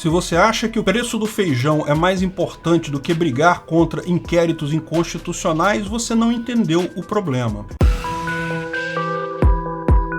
Se você acha que o preço do feijão é mais importante do que brigar contra inquéritos inconstitucionais, você não entendeu o problema.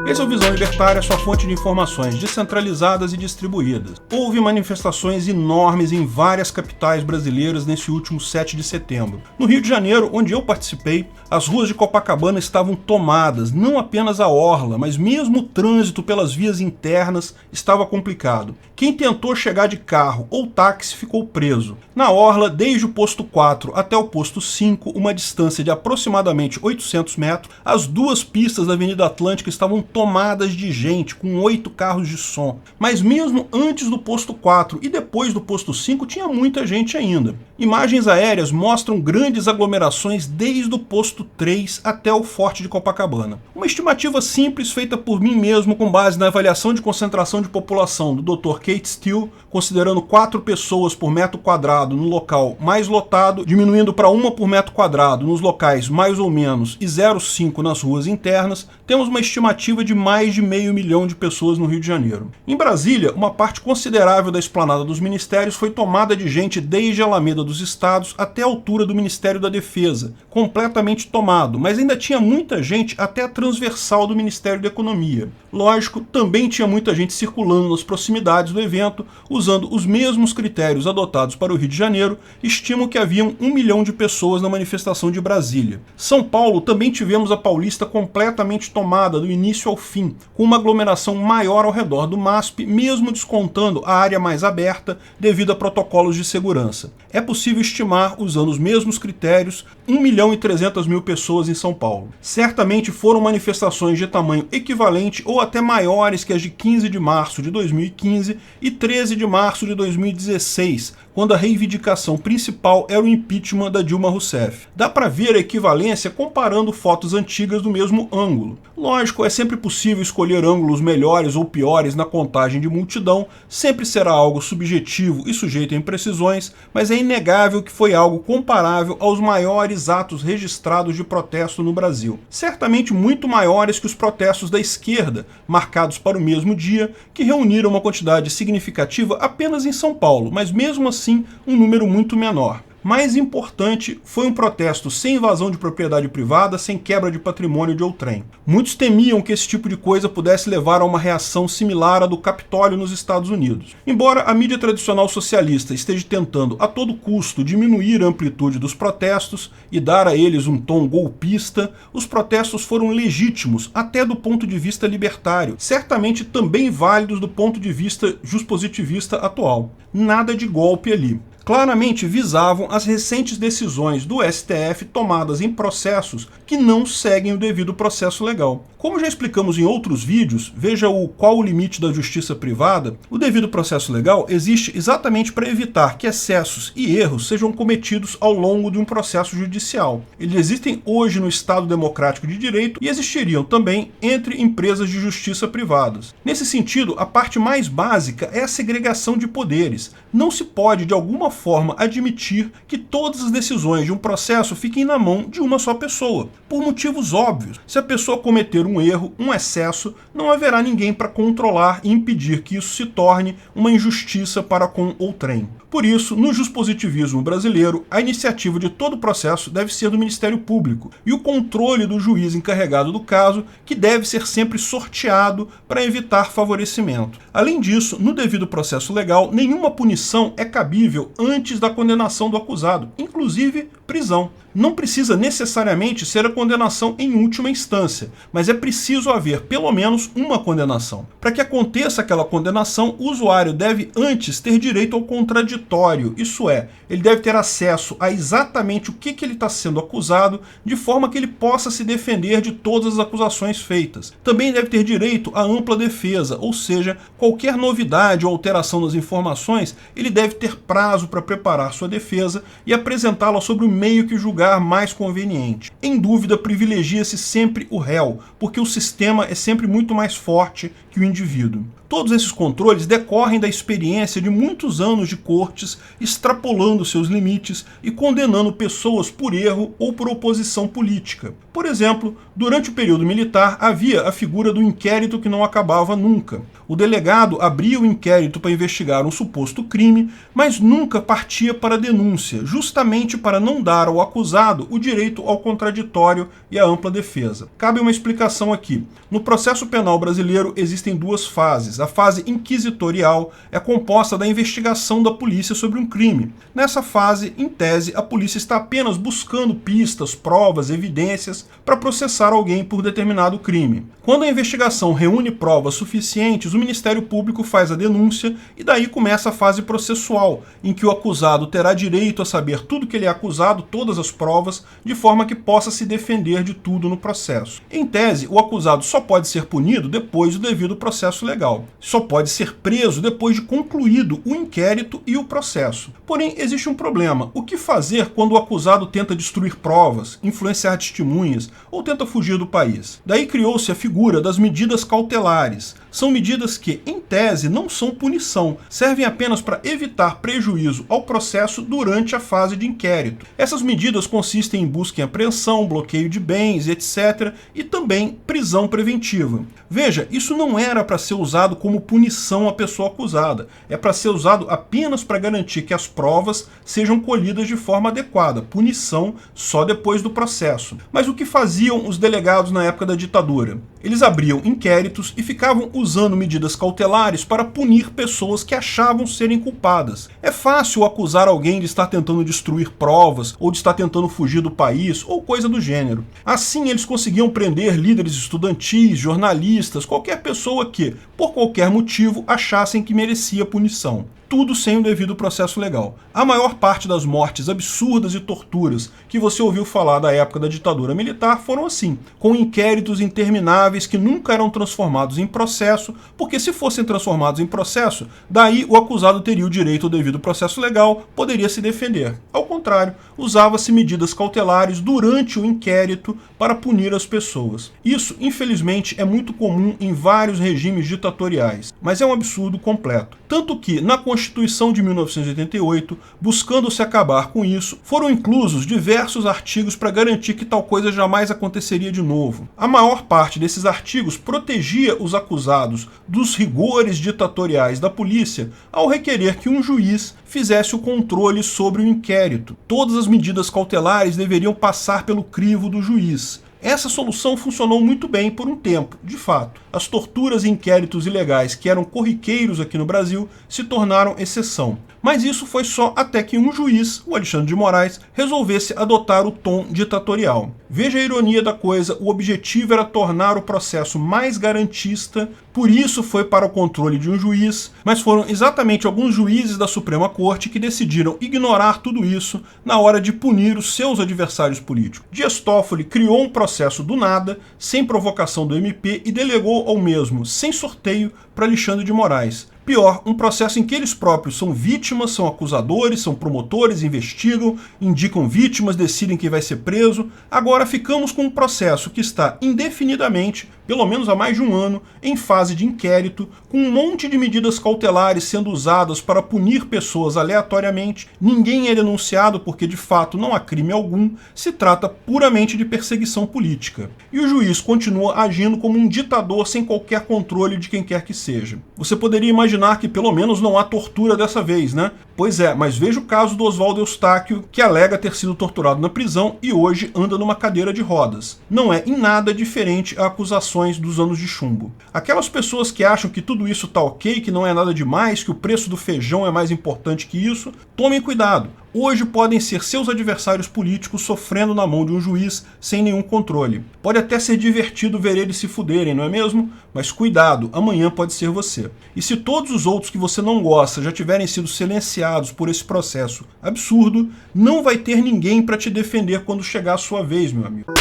Esse é o Visão Libertária, sua fonte de informações descentralizadas e distribuídas. Houve manifestações enormes em várias capitais brasileiras nesse último 7 de setembro. No Rio de Janeiro, onde eu participei, as ruas de Copacabana estavam tomadas, não apenas a orla, mas mesmo o trânsito pelas vias internas estava complicado. Quem tentou chegar de carro ou táxi ficou preso. Na orla, desde o posto 4 até o posto 5, uma distância de aproximadamente 800 metros, as duas pistas da Avenida Atlântica estavam tomadas de gente, com 8 carros de som. Mas mesmo antes do posto 4 e depois do posto 5, tinha muita gente ainda. Imagens aéreas mostram grandes aglomerações desde o posto 3 até o Forte de Copacabana. Uma estimativa simples feita por mim mesmo com base na avaliação de concentração de população do Dr. Kate Steele, considerando 4 pessoas por metro quadrado no local mais lotado, diminuindo para 1 por metro quadrado nos locais mais ou menos e 0,5 nas ruas internas, temos uma estimativa de mais de 500 mil de pessoas no Rio de Janeiro. Em Brasília, uma parte considerável da esplanada dos ministérios foi tomada de gente desde a Alameda dos Estados até a altura do Ministério da Defesa, completamente tomado, mas ainda tinha muita gente até a transversal do Ministério da Economia. Lógico, também tinha muita gente circulando nas proximidades do evento, usando os mesmos critérios adotados para o Rio de Janeiro. Estimo que haviam 1 milhão de pessoas na manifestação de Brasília. São Paulo também tivemos a Paulista completamente tomada do início ao fim, com uma aglomeração maior ao redor do MASP, mesmo descontando a área mais aberta devido a protocolos de segurança. É possível estimar, usando os mesmos critérios, 1 milhão e 300 mil pessoas em São Paulo. Certamente foram manifestações de tamanho equivalente ou até maiores que as de 15 de março de 2015 e 13 de março de 2016, quando a reivindicação principal era o impeachment da Dilma Rousseff. Dá para ver a equivalência comparando fotos antigas do mesmo ângulo. Lógico, é sempre possível escolher ângulos melhores ou piores na contagem de multidão, sempre será algo subjetivo e sujeito a imprecisões, mas é inegável que foi algo comparável aos maiores atos registrados de protesto no Brasil. Certamente muito maiores que os protestos da esquerda, marcados para o mesmo dia, que reuniram uma quantidade significativa apenas em São Paulo, mas mesmo assim um número muito menor. Mais importante foi um protesto sem invasão de propriedade privada, sem quebra de patrimônio de outrem. Muitos temiam que esse tipo de coisa pudesse levar a uma reação similar à do Capitólio nos Estados Unidos. Embora a mídia tradicional socialista esteja tentando a todo custo diminuir a amplitude dos protestos e dar a eles um tom golpista, os protestos foram legítimos até do ponto de vista libertário, certamente também válidos do ponto de vista juspositivista atual. Nada de golpe ali. Claramente visavam as recentes decisões do STF tomadas em processos que não seguem o devido processo legal. Como já explicamos em outros vídeos, veja o Qual o Limite da Justiça Privada, o devido processo legal existe exatamente para evitar que excessos e erros sejam cometidos ao longo de um processo judicial. Eles existem hoje no Estado Democrático de Direito e existiriam também entre empresas de justiça privadas. Nesse sentido, a parte mais básica é a segregação de poderes. Não se pode, de alguma forma, admitir que todas as decisões de um processo fiquem na mão de uma só pessoa, por motivos óbvios. Se a pessoa cometer um erro, um excesso, não haverá ninguém para controlar e impedir que isso se torne uma injustiça para com outrem. Por isso, no juspositivismo brasileiro, a iniciativa de todo o processo deve ser do Ministério Público e o controle do juiz encarregado do caso, que deve ser sempre sorteado para evitar favorecimento. Além disso, no devido processo legal, nenhuma punição é cabível antes da condenação do acusado, inclusive prisão. Não precisa necessariamente ser a condenação em última instância, mas é preciso haver pelo menos uma condenação. Para que aconteça aquela condenação, o usuário deve antes ter direito ao contraditório, isso é, ele deve ter acesso a exatamente o que ele está sendo acusado, de forma que ele possa se defender de todas as acusações feitas. Também deve ter direito à ampla defesa, ou seja, qualquer novidade ou alteração nas informações, ele deve ter prazo para preparar sua defesa e apresentá-la sobre o meio que julgar mais conveniente. Em dúvida, privilegia-se sempre o réu, porque o sistema é sempre muito mais forte que que o indivíduo. Todos esses controles decorrem da experiência de muitos anos de cortes extrapolando seus limites e condenando pessoas por erro ou por oposição política. Por exemplo, durante o período militar havia a figura do inquérito que não acabava nunca. O delegado abria o inquérito para investigar um suposto crime, mas nunca partia para a denúncia, justamente para não dar ao acusado o direito ao contraditório e à ampla defesa. Cabe uma explicação aqui. No processo penal brasileiro existem duas fases. A fase inquisitorial é composta da investigação da polícia sobre um crime. Nessa fase, em tese, a polícia está apenas buscando pistas, provas, evidências para processar alguém por determinado crime. Quando a investigação reúne provas suficientes, o Ministério Público faz a denúncia e daí começa a fase processual, em que o acusado terá direito a saber tudo que ele é acusado, todas as provas, de forma que possa se defender de tudo no processo. Em tese, o acusado só pode ser punido depois do devido processo legal. Só pode ser preso depois de concluído o inquérito e o processo. Porém, existe um problema. O que fazer quando o acusado tenta destruir provas, influenciar testemunhas ou tenta fugir do país? Daí criou-se a figura das medidas cautelares. São medidas que, em tese, não são punição, servem apenas para evitar prejuízo ao processo durante a fase de inquérito. Essas medidas consistem em busca e apreensão, bloqueio de bens, etc., e também prisão preventiva. Veja, isso não era para ser usado como punição à pessoa acusada, é para ser usado apenas para garantir que as provas sejam colhidas de forma adequada, punição só depois do processo. Mas o que faziam os delegados na época da ditadura? Eles abriam inquéritos e ficavam usando medidas cautelares para punir pessoas que achavam serem culpadas. É fácil acusar alguém de estar tentando destruir provas ou de estar tentando fugir do país ou coisa do gênero. Assim, eles conseguiam prender líderes estudantis, jornalistas, qualquer pessoa que, por qualquer motivo, achassem que merecia punição. Tudo sem o devido processo legal. A maior parte das mortes absurdas e torturas que você ouviu falar da época da ditadura militar foram assim, com inquéritos intermináveis que nunca eram transformados em processo, porque se fossem transformados em processo, daí o acusado teria o direito ao devido processo legal, poderia se defender. Ao contrário, usava-se medidas cautelares durante o inquérito para punir as pessoas. Isso, infelizmente, é muito comum em vários regimes ditatoriais, mas é um absurdo completo. Tanto que, na Constituição de 1988, buscando se acabar com isso, foram inclusos diversos artigos para garantir que tal coisa jamais aconteceria de novo. A maior parte desses artigos protegia os acusados dos rigores ditatoriais da polícia ao requerer que um juiz fizesse o controle sobre o inquérito. Todas as medidas cautelares deveriam passar pelo crivo do juiz. Essa solução funcionou muito bem por um tempo, de fato. As torturas e inquéritos ilegais que eram corriqueiros aqui no Brasil se tornaram exceção. Mas isso foi só até que um juiz, o Alexandre de Moraes, resolvesse adotar o tom ditatorial. Veja a ironia da coisa, o objetivo era tornar o processo mais garantista, por isso foi para o controle de um juiz, mas foram exatamente alguns juízes da Suprema Corte que decidiram ignorar tudo isso na hora de punir os seus adversários políticos. Dias Toffoli criou um processo do nada, sem provocação do MP, e delegou ao mesmo, sem sorteio, para Alexandre de Moraes. Pior, um processo em que eles próprios são vítimas, são acusadores, são promotores, investigam, indicam vítimas, decidem quem vai ser preso. Agora ficamos com um processo que está indefinidamente, pelo menos há mais de um ano, em fase de inquérito, com um monte de medidas cautelares sendo usadas para punir pessoas aleatoriamente. Ninguém é denunciado porque de fato não há crime algum, se trata puramente de perseguição política. E o juiz continua agindo como um ditador sem qualquer controle de quem quer que seja. Você poderia imaginar que pelo menos não há tortura dessa vez, né? Pois é, mas veja o caso do Oswaldo Eustáquio, que alega ter sido torturado na prisão e hoje anda numa cadeira de rodas. Não é em nada diferente a acusações dos anos de chumbo. Aquelas pessoas que acham que tudo isso tá ok, que não é nada demais, que o preço do feijão é mais importante que isso, tomem cuidado. Hoje podem ser seus adversários políticos sofrendo na mão de um juiz sem nenhum controle. Pode até ser divertido ver eles se fuderem, não é mesmo? Mas cuidado, amanhã pode ser você. E se todos os outros que você não gosta já tiverem sido silenciados por esse processo absurdo, não vai ter ninguém para te defender quando chegar a sua vez, meu amigo.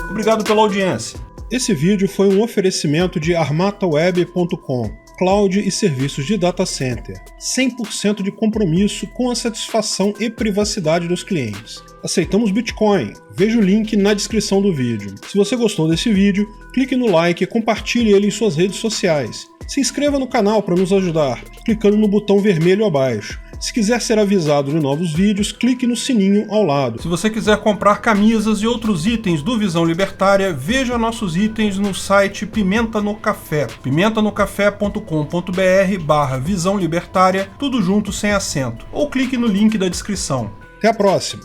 Obrigado pela audiência. Esse vídeo foi um oferecimento de armataweb.com. cloud e serviços de data center. 100% de compromisso com a satisfação e privacidade dos clientes. Aceitamos Bitcoin. Veja o link na descrição do vídeo. Se você gostou desse vídeo, clique no like e compartilhe ele em suas redes sociais. Se inscreva no canal para nos ajudar, clicando no botão vermelho abaixo. Se quiser ser avisado de novos vídeos, clique no sininho ao lado. Se você quiser comprar camisas e outros itens do Visão Libertária, veja nossos itens no site Pimenta no Café, pimentanocafé.com.br/Visão Libertária, tudo junto sem acento, ou clique no link da descrição. Até a próxima!